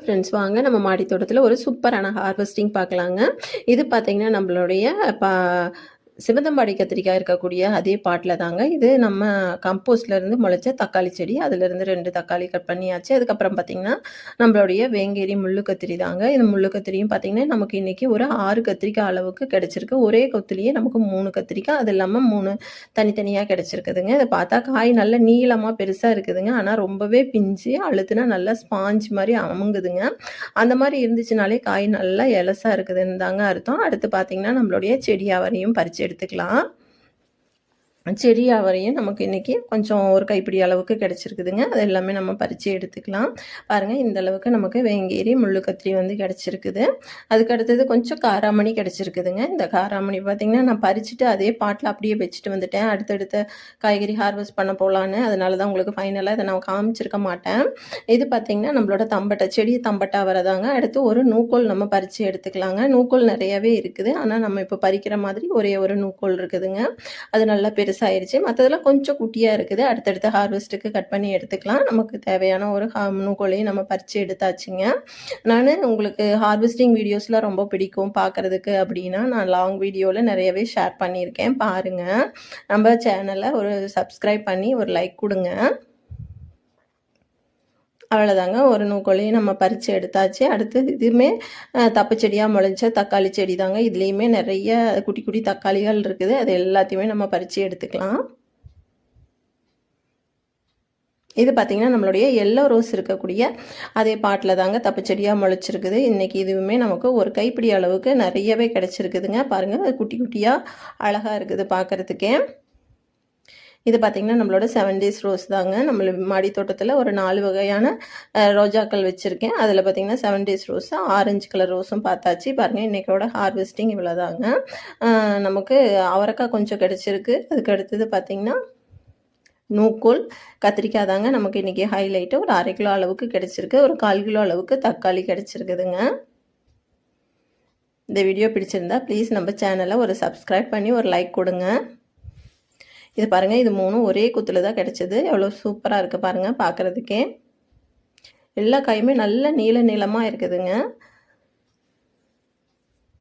Friends, வாங்க நம்ம மாடி தோட்டத்தில் ஒரு சூப்பரான ஹார்வெஸ்டிங் பார்க்கலாங்க. இது பார்த்தீங்கன்னா நம்மளுடைய சிவந்தம்பாடி கத்திரிக்காய் இருக்கக்கூடிய அதே பாட்டில் தாங்க. இது நம்ம கம்போஸ்ட்லேருந்து முளைச்ச தக்காளி செடி. அதிலிருந்து 2 தக்காளி கட் பண்ணியாச்சு. அதுக்கப்புறம் பார்த்தீங்கன்னா நம்மளுடைய வேங்கேரி முள்ளு கத்திரி தாங்க. இந்த முள்ளு கத்திரியும் பார்த்தீங்கன்னா நமக்கு இன்றைக்கி ஒரு 6 கத்திரிக்காய் அளவுக்கு கிடச்சிருக்கு. ஒரே கொத்துலேயே நமக்கு 3 கத்திரிக்காய், அது இல்லாமல் 3 தனித்தனியாக கிடச்சிருக்குதுங்க. இதை பார்த்தா காய் நல்ல நீளமாக பெருசாக இருக்குதுங்க. ஆனால் ரொம்பவே பிஞ்சு அழுத்துனா நல்லா ஸ்பாஞ்ச் மாதிரி அமுங்குதுங்க. அந்த மாதிரி இருந்துச்சுனாலே காய் நல்லா எலசாக இருக்குதுன்னு தாங்க அர்த்தம். அடுத்து பார்த்தீங்கன்னா நம்மளுடைய செடி அவரையும் பறித்து எடுத்துக்கலாம். செடி அவரையும் நமக்கு இன்றைக்கி கொஞ்சம் ஒரு கைப்பிடி அளவுக்கு கிடச்சிருக்குதுங்க. அது எல்லாமே நம்ம பறித்து எடுத்துக்கலாம். பாருங்கள், இந்த அளவுக்கு நமக்கு வேங்கேரி முள்ளு கத்திரி வந்து கிடச்சிருக்குது. அதுக்கு அடுத்தது கொஞ்சம் காராமணி கிடச்சிருக்குதுங்க. இந்த காராமணி பார்த்திங்கன்னா நான் பறிச்சுட்டு அதே பாட்டில் அப்படியே வச்சுட்டு வந்துட்டேன். அடுத்தடுத்த காய்கறி ஹார்வெஸ்ட் பண்ண போகலான்னு. அதனால தான் உங்களுக்கு ஃபைனலாக இதை நான் காமிச்சிருக்க மாட்டேன். இது பார்த்திங்கன்னா நம்மளோட தம்பட்டை செடி தம்பட்டை அவரை தாங்க. அடுத்து ஒரு நூக்கோல் நம்ம பறித்து எடுத்துக்கலாங்க. நூக்கோல் நிறையவே இருக்குது. ஆனால் நம்ம இப்போ பறிக்கிற மாதிரி ஒரே ஒரு நூக்கோல் இருக்குதுங்க. அது நல்லா பெருசாயிருச்சு. மற்றதெல்லாம் கொஞ்சம் குட்டியாக இருக்குது. அடுத்தடுத்த ஹார்வெஸ்ட்டுக்கு கட் பண்ணி எடுத்துக்கலாம். நமக்கு தேவையான ஒரு நூக்கோலையும் நம்ம பறித்து எடுத்தாச்சுங்க. நான் உங்களுக்கு ஹார்வெஸ்டிங் வீடியோஸ்லாம் ரொம்ப பிடிக்கும் பார்க்குறதுக்கு அப்படின்னா, நான் லாங் வீடியோவில் நிறையவே ஷேர் பண்ணியிருக்கேன். பாருங்கள், நம்ம சேனலை ஒரு சப்ஸ்கிரைப் பண்ணி ஒரு லைக் கொடுங்க. அவ்வளோதாங்க, ஒரு நூக்கோலையும் நம்ம பறித்து எடுத்தாச்சு. அடுத்து இதுவுமே தப்பு செடியாக முளைச்ச தக்காளி செடி தாங்க. இதுலேயுமே நிறைய குட்டி குட்டி தக்காளிகள் இருக்குது. அது எல்லாத்தையுமே நம்ம பறித்து எடுத்துக்கலாம். இது பார்த்திங்கன்னா நம்மளுடைய எல்லோ ரோஸ் இருக்கக்கூடிய அதே பாட்டில் தாங்க தப்பு செடியாக முளைச்சிருக்குது. இன்றைக்கி இதுவுமே நமக்கு ஒரு கைப்பிடி அளவுக்கு நிறையவே கிடச்சிருக்குதுங்க. பாருங்கள், குட்டி குட்டியாக அழகாக இருக்குது பார்க்குறதுக்கே. இது பார்த்திங்கன்னா நம்மளோட 7 days ரோஸ் தாங்க. நம்மள மாடி தோட்டத்தில் ஒரு 4 வகையான ரோஜாக்கள் வச்சுருக்கேன். அதில் பார்த்திங்கன்னா 7 days ரோஸு, ஆரஞ்சு கலர் ரோஸும் பார்த்தாச்சு. பாருங்கள், இன்றைக்கோட ஹார்வெஸ்டிங் இவ்வளோ தாங்க. நமக்கு அவரைக்காய் கொஞ்சம் கிடச்சிருக்கு. அதுக்கு அடுத்தது பார்த்திங்கன்னா நூக்கோல் கத்திரிக்காய் தாங்க நமக்கு இன்றைக்கி ஹைலைட்டு. ஒரு 1/2 கிலோ அளவுக்கு கிடச்சிருக்கு. ஒரு 1/4 கிலோ அளவுக்கு தக்காளி கிடச்சிருக்குதுங்க. இந்த வீடியோ பிடிச்சிருந்தா ப்ளீஸ் நம்ம சேனலை ஒரு சப்ஸ்கிரைப் பண்ணி ஒரு லைக் கொடுங்க. இது பாருங்கள், இது 3 ஒரே குத்தில் தான் கிடச்சிது. எவ்வளோ சூப்பராக இருக்குது பாருங்கள் பார்க்குறதுக்கே. எல்லா காயுமே நல்ல நீளமாக இருக்குதுங்க.